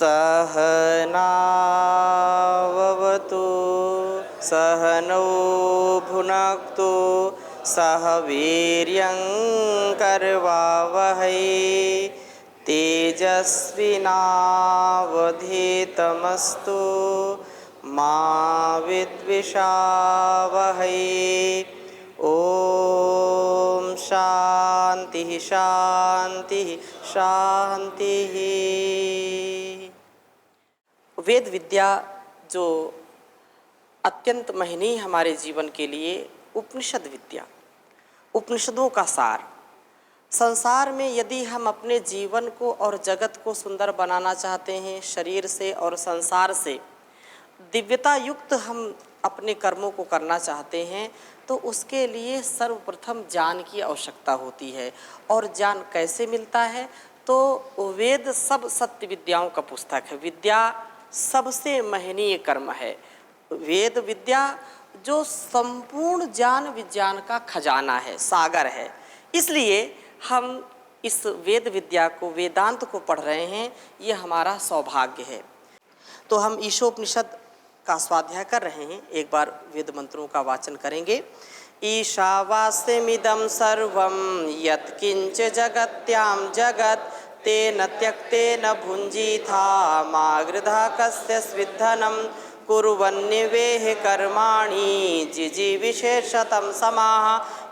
सहनाववतु सहनौ भुनक्तु सह वीर्यङ्करवावहै तेजस्विनावधीतमस्तु मा विद्विषावहै। ओम शांति शांति शांति। वेद विद्या जो अत्यंत महनीय हमारे जीवन के लिए उपनिषद विद्या, उपनिषदों का सार। संसार में यदि हम अपने जीवन को और जगत को सुंदर बनाना चाहते हैं, शरीर से और संसार से दिव्यता युक्त हम अपने कर्मों को करना चाहते हैं, तो उसके लिए सर्वप्रथम ज्ञान की आवश्यकता होती है। और ज्ञान कैसे मिलता है? तो वेद सब सत्य विद्याओं का पुस्तक है। विद्या सबसे महनीय कर्म है। वेद विद्या जो संपूर्ण ज्ञान विज्ञान का खजाना है, सागर है। इसलिए हम इस वेद विद्या को, वेदांत को पढ़ रहे हैं, ये हमारा सौभाग्य है। तो हम ईशोपनिषद का स्वाध्याय कर रहे हैं। एक बार वेद मंत्रों का वाचन करेंगे। ईशावास्यमिदं सर्वं यत्किंच जगत्यां जगत् तेन त्यक्तेन भुञ्जीथा मा गृधा कस्य स्विद्धनं कुर्वन्निवेह कर्माणि जिजीविषेशतं समाः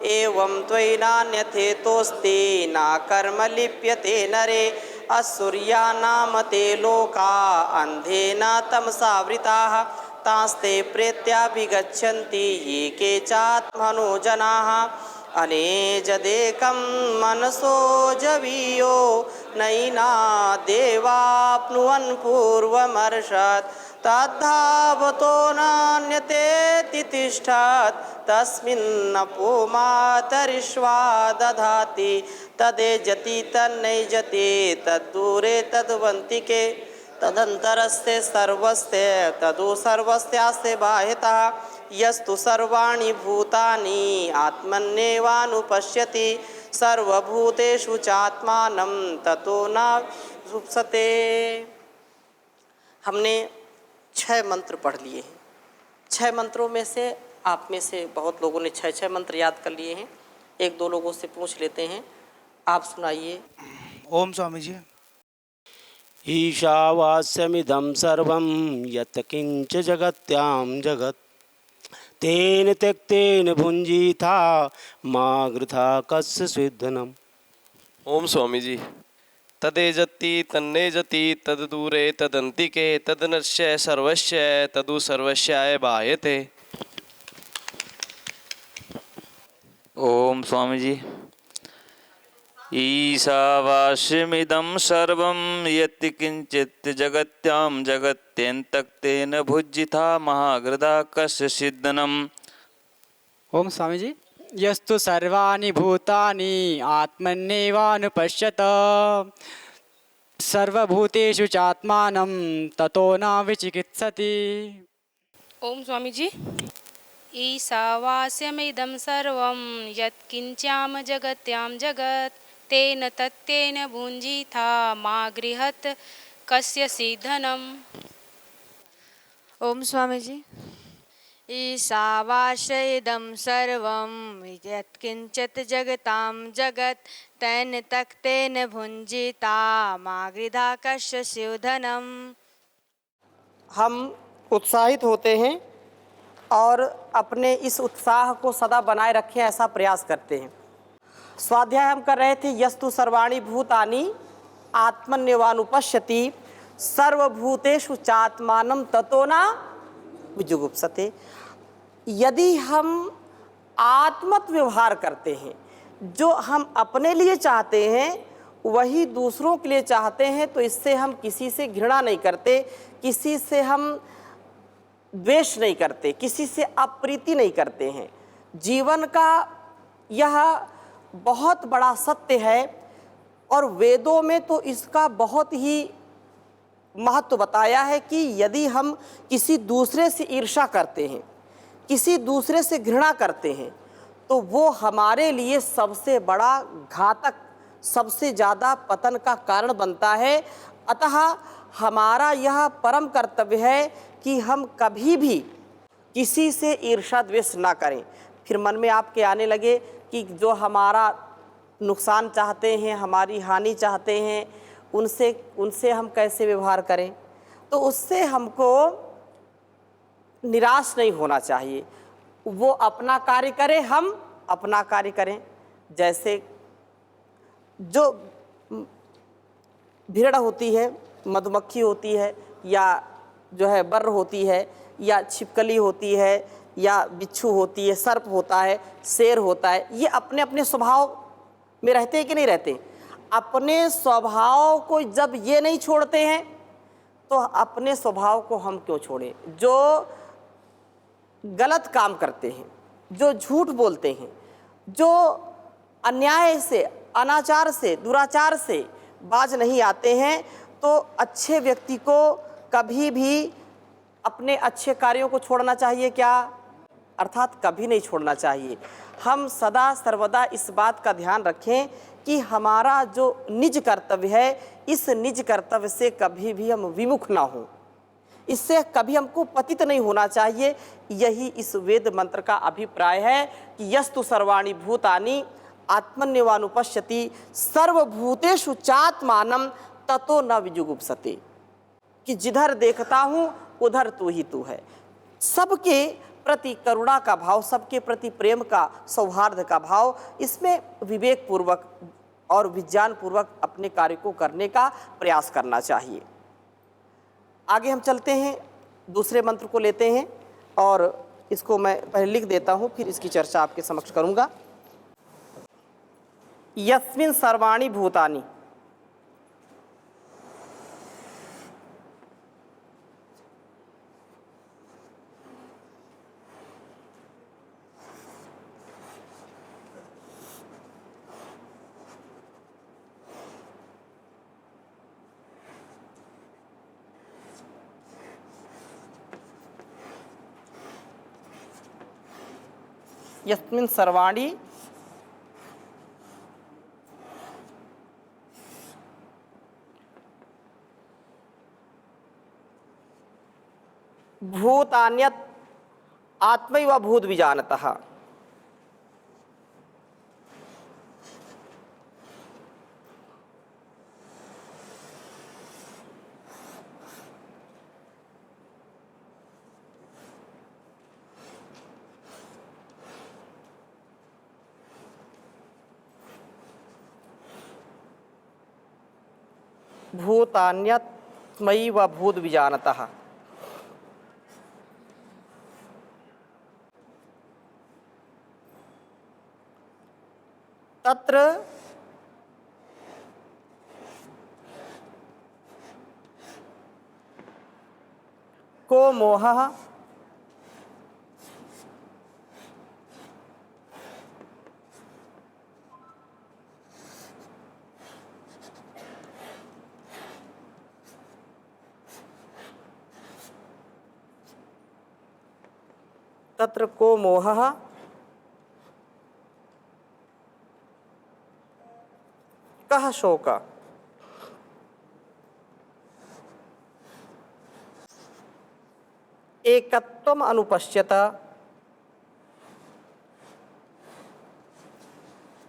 एवं त्वयि नान्यथेतोऽस्ति न कर्म लिप्यते नरे असुर्यानाम ते लोका अंधेन तमसावृताः तास्ते प्रेत्याभिगच्छन्ति ये केचात्मनो जनाः अनेजदेकं मनसो जवीयो नैना देवाप्नुवन् पूर्वमर्षत् तद्धावतो नान्यतेति तिष्ठत् तस्मिन्नपो मातरिश्वा दधाति तदेजति तन्नैजति तद्दूरे तद्वन्तिके तदन्तरस्ते सर्वस्ते तदु सर्वस्यास्ते बाह्यतः यस्तु सर्वाणि भूतानि आत्मन्येवानुपश्यति सर्वभूतेषु चात्मानं ततो न जुप्सते। हमने 6 मंत्र पढ़ लिए हैं। 6 मंत्रों में से आप में से बहुत लोगों ने 6 मंत्र याद कर लिए हैं। 1-2 लोगों से पूछ लेते हैं। आप सुनाइए। ओम स्वामी जी। ईशावास्यमिदं सर्वं यत्किंच जगत्यां जगत् तेन त्यक्तेन भुञ्जीथा मा गृथा कस्य स्विद्धनम्। ओम स्वामी जी। तदेजति तन्नेजति तद्दूरे तदन्तिके तदनश्य सर्वस्य तदु सर्वस्याय बाह्यते। ओम स्वामी जी। ईशावास्यमिदं सर्वं यत्किंचित् जगत्यां जगत् तेन त्यक्तेन भुञ्जीथा महागृधा कस्य सिद्धनम्। ओम स्वामी जी। यस्तु सर्वाणि भूतानि आत्मन्येवानुपश्यत सर्वभूतेषु चात्मानं ततो न विचिकित्सति। ओम स्वामी जी। ईशावास्यमिदं सर्वं यत्किंचाम जगत्यां जगत् तेन तत्तेन भुञ्जीथा मा गृहत् कस्य सिद्धनम्। ओम स्वामी जी। ईशावास्यमिदं सर्वं यत्किंचित् जगतां जगत् तेन तत्तेन भुञ्जीता मा गृहा कस्य स्विद्धनम्। हम उत्साहित होते हैं और अपने इस उत्साह को सदा बनाए रखें, ऐसा प्रयास करते हैं। स्वाध्याय हम कर रहे थे। यस्तु सर्वाणि भूतानि आत्मन्येवानुपश्यति सर्वभूतेषु चात्मानं ततो न विजुगुप्सते। यदि हम आत्मत व्यवहार करते हैं, जो हम अपने लिए चाहते हैं वही दूसरों के लिए चाहते हैं, तो इससे हम किसी से घृणा नहीं करते, किसी से हम द्वेष नहीं करते, किसी से अप्रीति नहीं करते हैं। जीवन का यह बहुत बड़ा सत्य है और वेदों में तो इसका बहुत ही महत्व बताया है कि यदि हम किसी दूसरे से ईर्ष्या करते हैं, किसी दूसरे से घृणा करते हैं, तो वो हमारे लिए सबसे बड़ा घातक, सबसे ज़्यादा पतन का कारण बनता है। अतः हमारा यह परम कर्तव्य है कि हम कभी भी किसी से ईर्ष्या द्वेष ना करें। फिर मन में आपके आने लगे कि जो हमारा नुकसान चाहते हैं, हमारी हानि चाहते हैं, उनसे हम कैसे व्यवहार करें। तो उससे हमको निराश नहीं होना चाहिए। वो अपना कार्य करे, हम अपना कार्य करें। जैसे जो भेड़ होती है, मधुमक्खी होती है, या जो है बर्र होती है, या छिपकली होती है, या बिच्छू होती है, सर्प होता है, शेर होता है, ये अपने अपने स्वभाव में रहते हैं कि नहीं रहते। अपने स्वभाव को जब ये नहीं छोड़ते हैं तो अपने स्वभाव को हम क्यों छोड़ें। जो गलत काम करते हैं, जो झूठ बोलते हैं, जो अन्याय से, अनाचार से, दुराचार से बाज नहीं आते हैं, तो अच्छे व्यक्ति को कभी भी अपने अच्छे कार्यों को छोड़ना चाहिए क्या? अर्थात कभी नहीं छोड़ना चाहिए। हम सदा सर्वदा इस बात का ध्यान रखें कि हमारा जो निज कर्तव्य है, इस निज कर्तव्य से कभी भी हम विमुख ना हों, इससे कभी हमको पतित नहीं होना चाहिए। यही इस वेद मंत्र का अभिप्राय है कि यस्तु सर्वाणि भूतानि आत्मन्यवानुपश्यति सर्वभूतेषु चात्मानं ततो न विजुगुप्सते, कि जिधर देखता हूँ उधर तू ही तू है। सबके प्रति करुणा का भाव, सबके प्रति प्रेम का, सौहार्द का भाव, इसमें विवेक पूर्वक और विज्ञान पूर्वक अपने कार्य को करने का प्रयास करना चाहिए। आगे हम चलते हैं, दूसरे मंत्र को लेते हैं और इसको मैं पहले लिख देता हूँ, फिर इसकी चर्चा आपके समक्ष करूँगा। यस्मिन् सर्वाणि भूतानि, यस्मिन् सर्वाणि भूतान्यत् आत्मैव भूत विजानतः। भूतान्यत्मैव भूत विजानतः। तत्र को मोहः तत्र को मोहः कः शोकः। एकत्वम् अनुपश्यत,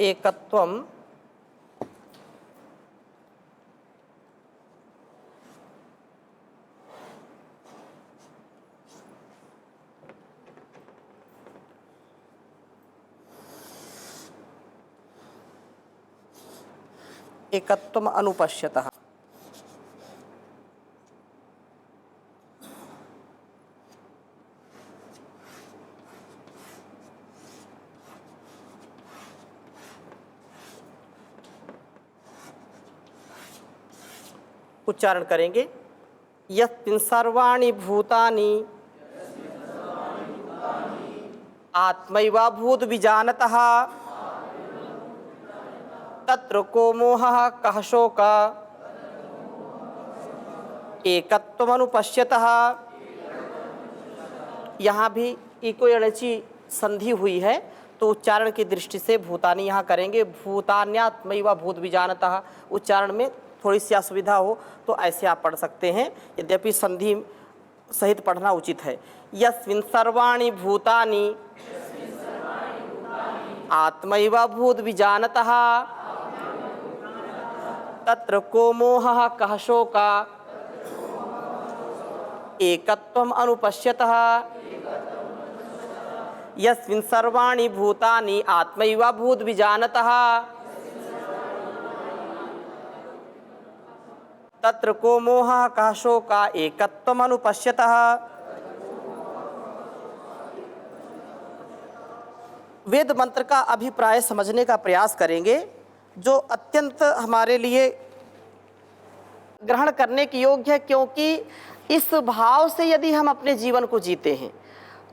एकत्वम् एकत्वम् अनुपश्यतः। उच्चारण करेंगे, यस्मिन् सर्वाणि भूतानि आत्मैव भूत विजानतः तत्र को मोहः कः शोकः एकत्वम् अनुपश्यतः। यहाँ भी इको यणचि संधि हुई है, तो उच्चारण की दृष्टि से भूतानि यहाँ करेंगे। भूतान्यात्मैव भूत विजानतः, उच्चारण में थोड़ी सी असुविधा हो तो ऐसे आप पढ़ सकते हैं, यद्यपि संधि सहित पढ़ना उचित है। यस्मिन् सर्वाणि भूतानि आत्मैव भूत विजानतः तत्र को मोहः कः शोकः एकत्वम् अनुपश्यतः। यस्मिन् सर्वाणि भूतानि आत्मैव भूत विजानतः तत्र को मोहः कः शोकः एकत्वम् अनुपश्यतः। वेद मंत्र का अभिप्राय समझने का प्रयास करेंगे, जो अत्यंत हमारे लिए ग्रहण करने के योग्य है, क्योंकि इस भाव से यदि हम अपने जीवन को जीते हैं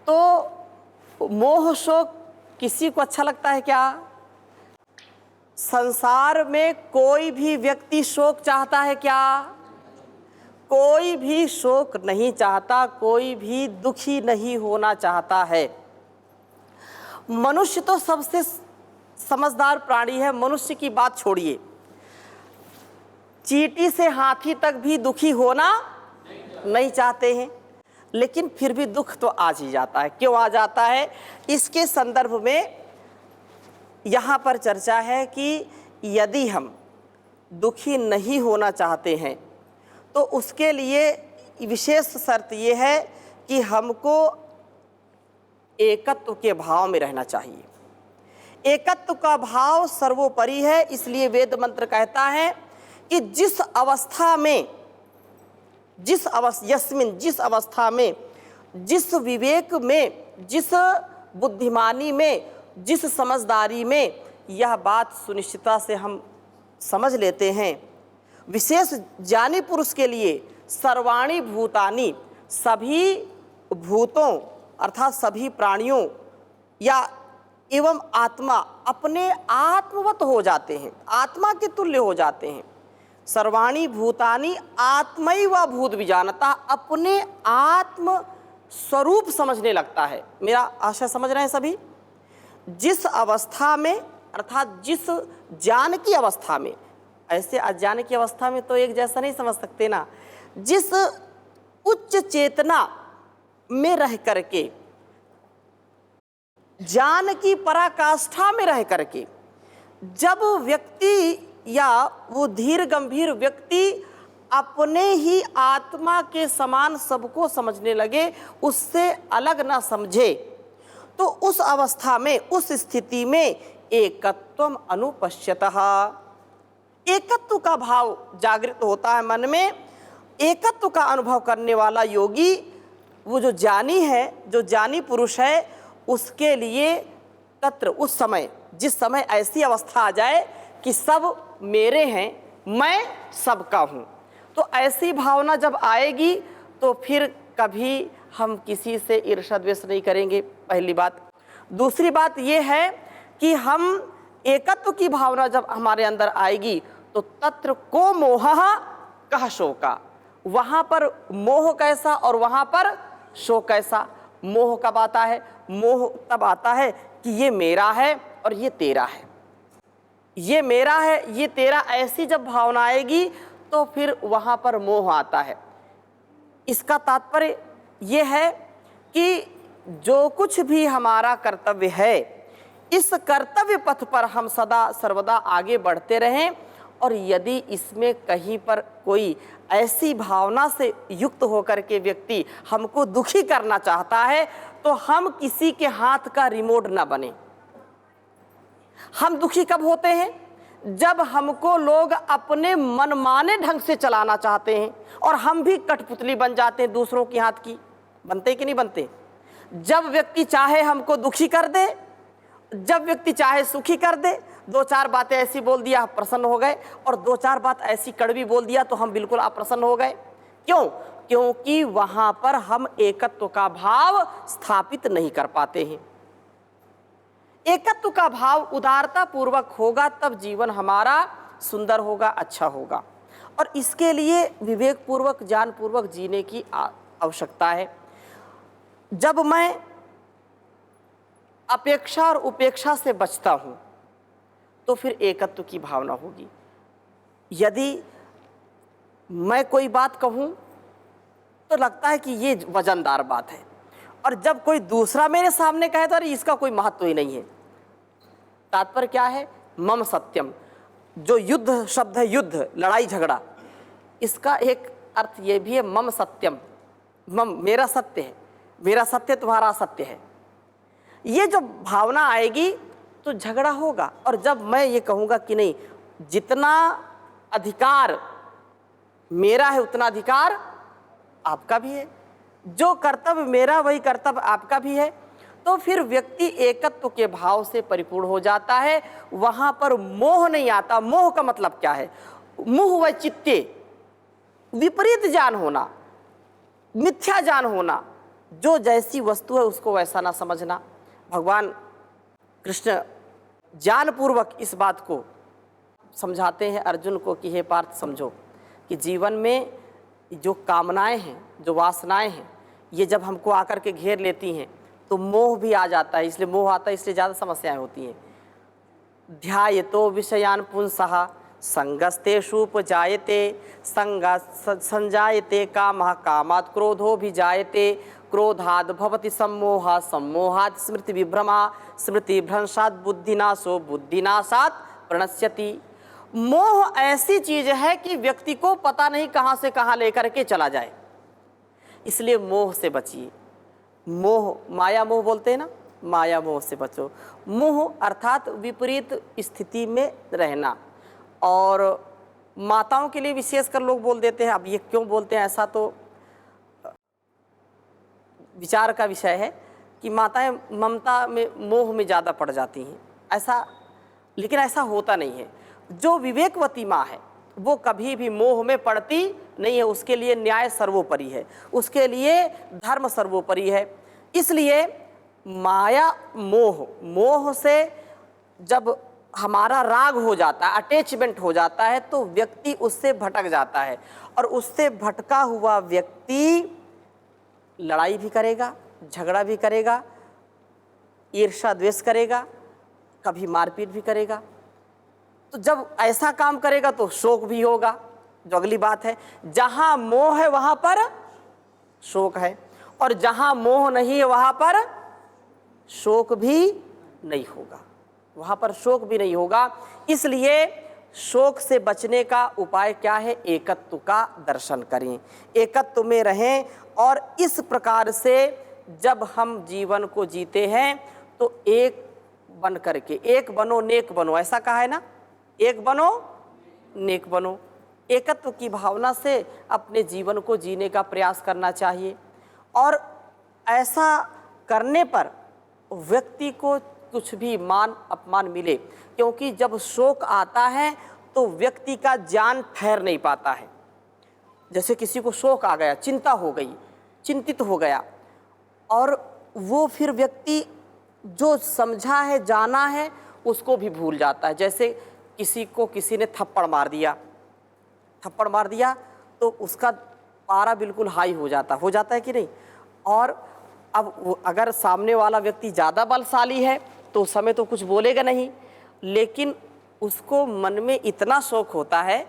तो मोह शोक किसी को अच्छा लगता है क्या? संसार में कोई भी व्यक्ति शोक चाहता है क्या? कोई भी शोक नहीं चाहता, कोई भी दुखी नहीं होना चाहता है। मनुष्य तो सबसे समझदार प्राणी है, मनुष्य की बात छोड़िए, चींटी से हाथी तक भी दुखी होना नहीं चाहते हैं, लेकिन फिर भी दुख तो आज ही जाता है। क्यों आ जाता है? इसके संदर्भ में यहाँ पर चर्चा है कि यदि हम दुखी नहीं होना चाहते हैं तो उसके लिए विशेष शर्त ये है कि हमको एकत्व के भाव में रहना चाहिए। एकत्व का भाव सर्वोपरि है, इसलिए वेद मंत्र कहता है कि जिस अवस्था में, जिस अवस्था में, जिस विवेक में, जिस बुद्धिमानी में, जिस समझदारी में यह बात सुनिश्चितता से हम समझ लेते हैं, विशेष ज्ञानी पुरुष के लिए सर्वाणि भूतानि, सभी भूतों अर्थात सभी प्राणियों या एवं आत्मा अपने आत्मवत हो जाते हैं, आत्मा के तुल्य हो जाते हैं। सर्वाणि भूतानि आत्मैव भूत विजानता, अपने आत्म स्वरूप समझने लगता है। मेरा आशा समझ रहे हैं सभी? जिस अवस्था में अर्थात जिस ज्ञान की अवस्था में, ऐसे अज्ञान की अवस्था में तो एक जैसा नहीं समझ सकते ना, जिस उच्च चेतना में रह करके, ज्ञान की पराकाष्ठा में रह करके जब व्यक्ति या वो धीर गंभीर व्यक्ति अपने ही आत्मा के समान सबको समझने लगे, उससे अलग ना समझे, तो उस अवस्था में, उस स्थिति में एकत्वम अनुपश्यतः, एकत्व का भाव जागृत होता है मन में। एकत्व का अनुभव करने वाला योगी, वो जो ज्ञानी है, जो ज्ञानी पुरुष है, उसके लिए तत्र उस समय, जिस समय ऐसी अवस्था आ जाए कि सब मेरे हैं, मैं सबका हूँ, तो ऐसी भावना जब आएगी तो फिर कभी हम किसी से ईर्ष्या द्वेष नहीं करेंगे, पहली बात। दूसरी बात ये है कि हम एकत्व की भावना जब हमारे अंदर आएगी तो तत्र को मोहः कः शोकः, वहाँ पर मोह कैसा और वहाँ पर शोक कैसा। मोह कब आता है? मोह तब आता है कि ये मेरा है और ये तेरा है, ये मेरा है ये तेरा, ऐसी जब भावना आएगी तो फिर वहाँ पर मोह आता है। इसका तात्पर्य ये है कि जो कुछ भी हमारा कर्तव्य है, इस कर्तव्य पथ पर हम सदा सर्वदा आगे बढ़ते रहें, और यदि इसमें कहीं पर कोई ऐसी भावना से युक्त होकर के व्यक्ति हमको दुखी करना चाहता है तो हम किसी के हाथ का रिमोट ना बने। हम दुखी कब होते हैं? जब हमको लोग अपने मनमाने ढंग से चलाना चाहते हैं और हम भी कठपुतली बन जाते हैं दूसरों के हाथ की। बनते कि नहीं बनते? जब व्यक्ति चाहे हमको दुखी कर दे, जब व्यक्ति चाहे सुखी कर दे, दो चार बातें ऐसी बोल दिया हम प्रसन्न हो गए, और दो चार बात ऐसी कड़वी बोल दिया तो हम बिल्कुल अप्रसन्न हो गए। क्यों? क्योंकि वहां पर हम एकत्व का भाव स्थापित नहीं कर पाते हैं। एकत्व का भाव उदारता पूर्वक होगा तब जीवन हमारा सुंदर होगा, अच्छा होगा, और इसके लिए विवेक पूर्वक, ज्ञान पूर्वक जीने की आवश्यकता है। जब मैं अपेक्षा और उपेक्षा से बचता हूँ तो फिर एकत्व की भावना होगी। यदि मैं कोई बात कहूँ तो लगता है कि ये वजनदार बात है, और जब कोई दूसरा मेरे सामने कहे तो अरे इसका कोई महत्व ही नहीं है। तात्पर्य क्या है? मम सत्यम। जो युद्ध शब्द है, युद्ध, लड़ाई झगड़ा, इसका एक अर्थ ये भी है मम सत्यम, मम मेरा सत्य है, मेरा सत्य तुम्हारा सत्य है। ये जब भावना आएगी तो झगड़ा होगा। और जब मैं ये कहूँगा कि नहीं, जितना अधिकार मेरा है उतना अधिकार आपका भी है, जो कर्तव्य मेरा वही कर्तव्य आपका भी है, तो फिर व्यक्ति एकत्व के भाव से परिपूर्ण हो जाता है। वहाँ पर मोह नहीं आता। मोह का मतलब क्या है? मोह व चित्ते, विपरीत ज्ञान होना, मिथ्या ज्ञान होना, जो जैसी वस्तु है उसको वैसा ना समझना। भगवान कृष्ण ज्ञानपूर्वक इस बात को समझाते हैं अर्जुन को कि हे पार्थ, समझो कि जीवन में जो कामनाएं हैं, जो वासनाएं हैं, ये जब हमको आकर के घेर लेती हैं तो मोह भी आ जाता है। इसलिए मोह आता है, इसलिए ज़्यादा समस्याएं होती हैं। ध्यायतो विषयान पुंसः संगस्तेषुपजायते संजायते कामः कामात् क्रोधोऽभिजायते क्रोधाद् भवति सम्मोहः सम्मोहात् स्मृतिविभ्रमः स्मृतिभ्रंशात् बुद्धिनाशो बुद्धिनाशात् प्रणश्यति। मोह ऐसी चीज है कि व्यक्ति को पता नहीं कहाँ से कहाँ लेकर के चला जाए, इसलिए मोह से बचिए। मोह, माया मोह बोलते हैं ना, माया मोह से बचो। मोह अर्थात विपरीत स्थिति में रहना। और माताओं के लिए विशेष कर लोग बोल देते हैं, अब ये क्यों बोलते हैं ऐसा तो विचार का विषय है कि माताएं ममता में, मोह में ज़्यादा पड़ जाती हैं ऐसा, लेकिन ऐसा होता नहीं है। जो विवेकवती माँ है वो कभी भी मोह में पड़ती नहीं है। उसके लिए न्याय सर्वोपरि है, उसके लिए धर्म सर्वोपरि है। इसलिए माया मोह, मोह से जब हमारा राग हो जाता है, अटैचमेंट हो जाता है, तो व्यक्ति उससे भटक जाता है। और उससे भटका हुआ व्यक्ति लड़ाई भी करेगा, झगड़ा भी करेगा, ईर्ष्या द्वेष करेगा, कभी मारपीट भी करेगा। तो जब ऐसा काम करेगा तो शोक भी होगा, जो अगली बात है। जहाँ मोह है वहाँ पर शोक है, और जहाँ मोह नहीं है वहाँ पर शोक भी नहीं होगा, वहाँ पर शोक भी नहीं होगा। इसलिए शोक से बचने का उपाय क्या है? एकत्व का दर्शन करें, एकत्व में रहें। और इस प्रकार से जब हम जीवन को जीते हैं तो एक बन करके, एक बनो नेक बनो, ऐसा कहा है ना, एक बनो नेक बनो। एकत्व की भावना से अपने जीवन को जीने का प्रयास करना चाहिए। और ऐसा करने पर व्यक्ति को कुछ भी मान अपमान मिले, क्योंकि जब शोक आता है तो व्यक्ति का ज्ञान ठहर नहीं पाता है। जैसे किसी को शोक आ गया, चिंता हो गई, चिंतित हो गया, और वो फिर व्यक्ति जो समझा है, जाना है, उसको भी भूल जाता है। जैसे किसी को किसी ने थप्पड़ मार दिया, थप्पड़ मार दिया तो उसका पारा बिल्कुल हाई हो जाता है कि नहीं। और अब अगर सामने वाला व्यक्ति ज़्यादा बलशाली है तो उस समय तो कुछ बोलेगा नहीं, लेकिन उसको मन में इतना शौक होता है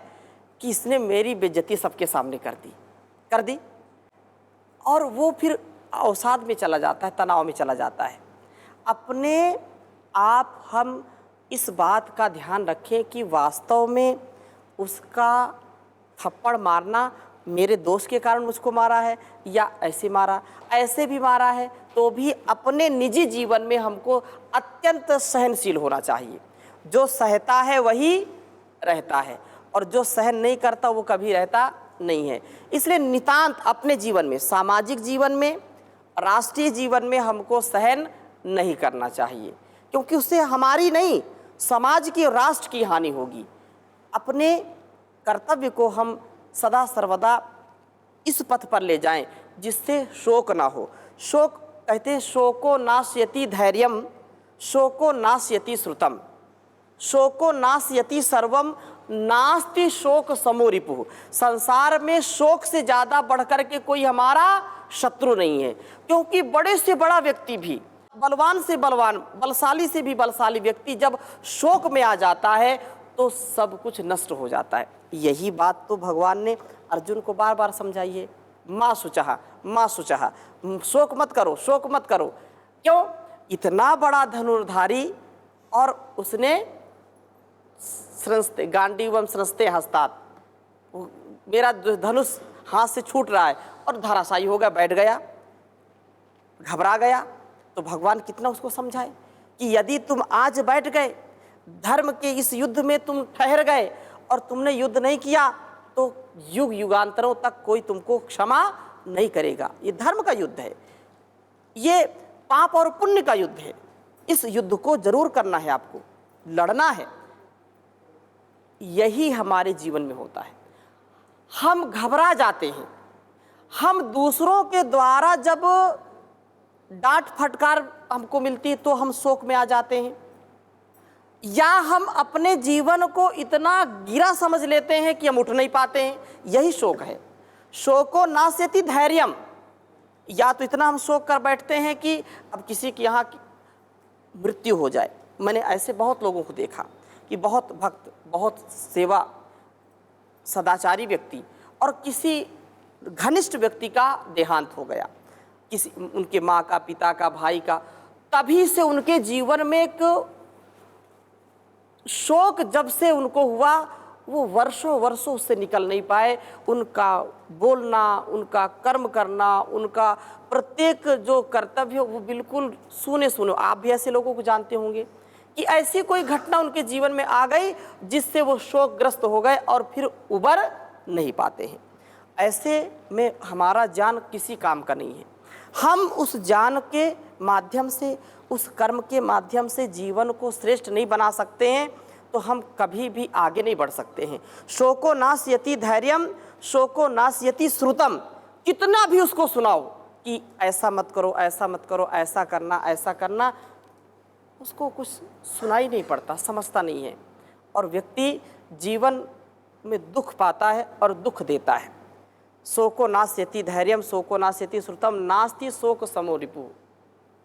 कि इसने मेरी बेइज्जती सबके सामने कर दी, और वो फिर अवसाद में चला जाता है, तनाव में चला जाता है। अपने आप हम इस बात का ध्यान रखें कि वास्तव में उसका थप्पड़ मारना मेरे दोस्त के कारण मुझको मारा है या ऐसे भी मारा है, तो भी अपने निजी जीवन में हमको अत्यंत सहनशील होना चाहिए। जो सहता है वही रहता है, और जो सहन नहीं करता वो कभी रहता नहीं है। इसलिए नितांत अपने जीवन में, सामाजिक जीवन में, राष्ट्रीय जीवन में हमको सहन नहीं करना चाहिए, क्योंकि उससे हमारी नहीं, समाज की और राष्ट्र की हानि होगी। अपने कर्तव्य को हम सदा सर्वदा इस पथ पर ले जाएं जिससे शोक ना हो। शोक कहते हैं, शोको नाशयति धैर्यम, शोको नाशयति श्रुतम, शोको नाशयति सर्वम, नास्ति शोक समो रिपुः। संसार में शोक से ज़्यादा बढ़कर के कोई हमारा शत्रु नहीं है, क्योंकि बड़े से बड़ा व्यक्ति भी, बलवान से बलवान, बलशाली से भी बलशाली व्यक्ति जब शोक में आ जाता है तो सब कुछ नष्ट हो जाता है। यही बात तो भगवान ने अर्जुन को बार बार समझाइए, माँ शुचः माँ शुचः, शोक मत करो, शोक मत करो। क्यों? इतना बड़ा धनुर्धारी और उसने स्रंस्ते गांडीवम स्रंस्ते हस्तात, मेरा धनुष हाथ से छूट रहा है और धराशायी हो गया, बैठ गया, घबरा गया। तो भगवान कितना उसको समझाए कि यदि तुम आज बैठ गए, धर्म के इस युद्ध में तुम ठहर गए और तुमने युद्ध नहीं किया तो युग युगांतरों तक कोई तुमको क्षमा नहीं करेगा। ये धर्म का युद्ध है, ये पाप और पुण्य का युद्ध है। इस युद्ध को जरूर करना है, आपको लड़ना है। यही हमारे जीवन में होता है। हम घबरा जाते हैं, हम दूसरों के द्वारा जब डांट फटकार हमको मिलती है तो हम शोक में आ जाते हैं, या हम अपने जीवन को इतना गिरा समझ लेते हैं कि हम उठ नहीं पाते हैं। यही शोक है। शोको नास्यति धैर्यम, या तो इतना हम शोक कर बैठते हैं कि अब किसी की यहाँ की मृत्यु हो जाए। मैंने ऐसे बहुत लोगों को देखा कि बहुत भक्त, बहुत सेवा सदाचारी व्यक्ति और किसी घनिष्ठ व्यक्ति का देहांत हो गया, किसी उनके माँ का, पिता का, भाई का। तभी से उनके जीवन में एक शोक जब से उनको हुआ, वो वर्षों वर्षों उससे निकल नहीं पाए। उनका बोलना, उनका कर्म करना, उनका प्रत्येक जो कर्तव्य हो वो बिल्कुल सूने सूने। आप भी ऐसे लोगों को जानते होंगे कि ऐसी कोई घटना उनके जीवन में आ गई जिससे वो शोकग्रस्त हो गए और फिर उबर नहीं पाते हैं। ऐसे में हमारा ज्ञान किसी काम का नहीं है। हम उस ज्ञान के माध्यम से, उस कर्म के माध्यम से जीवन को श्रेष्ठ नहीं बना सकते हैं तो हम कभी भी आगे नहीं बढ़ सकते हैं। शोको नास्यति धैर्यम, शोको नास्यति श्रुतम। कितना भी उसको सुनाओ कि ऐसा मत करो, ऐसा मत करो, ऐसा करना, ऐसा करना, उसको कुछ सुनाई नहीं पड़ता, समझता नहीं है और व्यक्ति जीवन में दुख पाता है और दुख देता है। शोको नास्यति धैर्यम, शोको नास्यति श्रुतम, नास्ति शोक समो रिपु।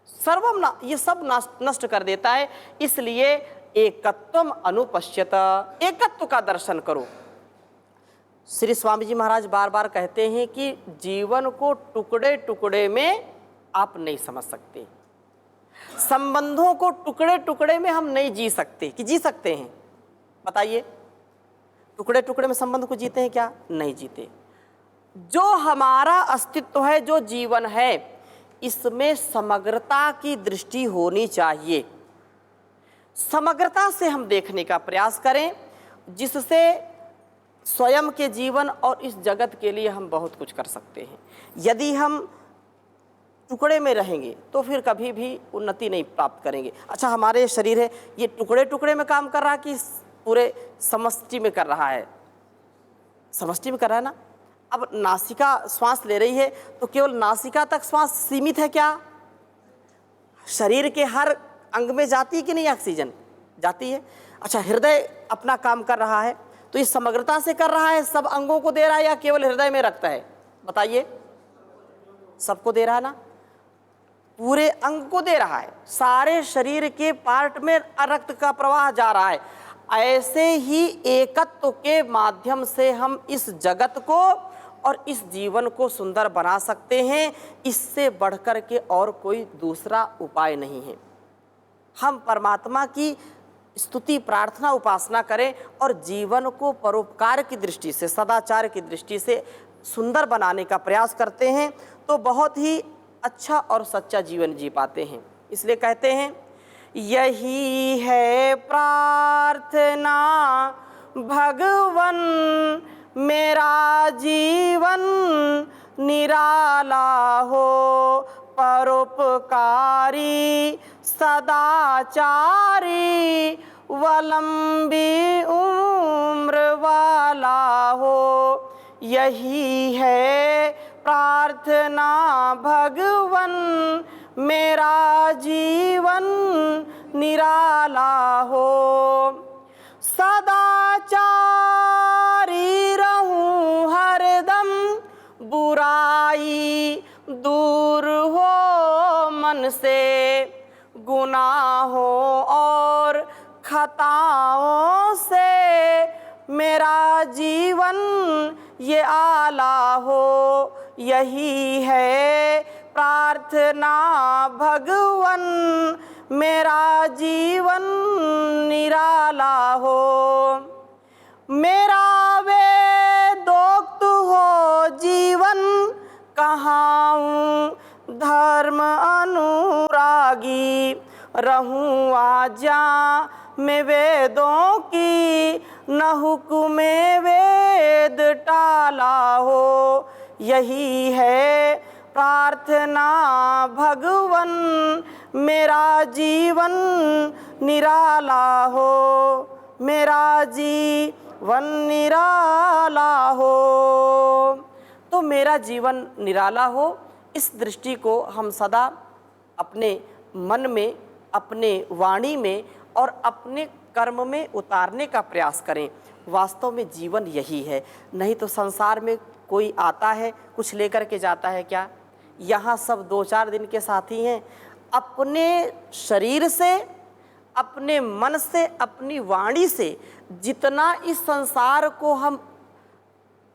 सर्वम ना, ये सब नष्ट कर देता है। इसलिए एकत्वम अनुपश्यत, एकत्व का दर्शन करो। श्री स्वामी जी महाराज बार बार कहते हैं कि जीवन को टुकड़े टुकड़े में आप नहीं समझ सकते, संबंधों को टुकड़े टुकड़े में हम नहीं जी सकते। कि जी सकते हैं? बताइए, टुकड़े टुकड़े में संबंध को जीते हैं क्या? नहीं जीते। जो हमारा अस्तित्व है, जो जीवन है, इसमें समग्रता की दृष्टि होनी चाहिए। समग्रता से हम देखने का प्रयास करें, जिससे स्वयं के जीवन और इस जगत के लिए हम बहुत कुछ कर सकते हैं। यदि हम टुकड़े में रहेंगे तो फिर कभी भी उन्नति नहीं प्राप्त करेंगे। अच्छा, हमारे शरीर है, ये टुकड़े टुकड़े में काम कर रहा है कि पूरे समष्टि में कर रहा है? समष्टि में कर रहा है ना। अब नासिका श्वास ले रही है तो केवल नासिका तक श्वास सीमित है क्या? शरीर के हर अंग में जाती है कि नहीं ऑक्सीजन? जाती है। अच्छा, हृदय अपना काम कर रहा है तो ये समग्रता से कर रहा है, सब अंगों को दे रहा है या केवल हृदय में रखता है? बताइए, सबको दे रहा है ना, पूरे अंग को दे रहा है, सारे शरीर के पार्ट में रक्त का प्रवाह जा रहा है। ऐसे ही एकत्व के माध्यम से हम इस जगत को और इस जीवन को सुंदर बना सकते हैं। इससे बढ़कर के और कोई दूसरा उपाय नहीं है। हम परमात्मा की स्तुति, प्रार्थना, उपासना करें और जीवन को परोपकार की दृष्टि से, सदाचार की दृष्टि से सुंदर बनाने का प्रयास करते हैं तो बहुत ही अच्छा और सच्चा जीवन जी पाते हैं। इसलिए कहते हैं, यही है प्रार्थना भगवन, मेरा जीवन निराला हो, परोपकारी सदाचारी, वलंबी उम्र वाला हो। यही है प्रार्थना भगवन, मेरा जीवन निराला हो, सदाचारी रहूं हरदम, बुराई दूर हो मन से, गुनाहों और खताओं से मेरा जीवन ये आला हो, यही है प्रार्थना भगवन, मेरा जीवन निराला हो। मेरा वेदोक्त हो जीवन, कहाऊँ धर्म अनुरागी, रहूं आज्ञा में वेदों की, न हुक्मे वेद टाला हो। यही है प्रार्थना भगवन, मेरा जीवन निराला हो, मेरा जीवन निराला हो। तो मेरा जीवन निराला हो, इस दृष्टि को हम सदा अपने मन में, अपने वाणी में और अपने कर्म में उतारने का प्रयास करें। वास्तव में जीवन यही है। नहीं तो संसार में कोई आता है, कुछ लेकर के जाता है क्या? यहाँ सब 2-4 दिन के साथी हैं। अपने शरीर से, अपने मन से, अपनी वाणी से जितना इस संसार को हम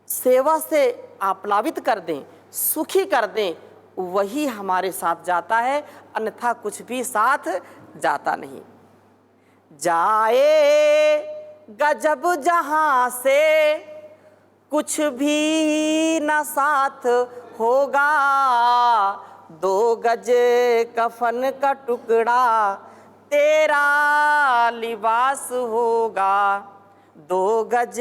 सेवा से आप्लावित कर दें, सुखी कर दें, वही हमारे साथ जाता है, अन्यथा कुछ भी साथ जाता नहीं। जाए गजब जहाँ से कुछ भी न साथ होगा, 2 गज कफन का टुकड़ा तेरा लिबास होगा, 2 गज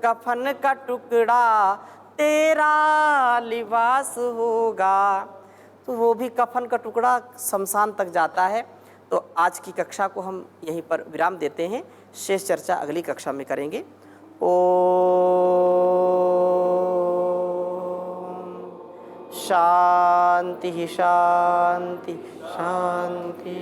कफन का टुकड़ा तेरा लिबास होगा। तो वो भी कफन का टुकड़ा शमशान तक जाता है। तो आज की कक्षा को हम यहीं पर विराम देते हैं, शेष चर्चा अगली कक्षा में करेंगे। ओम शांति शांति शांति।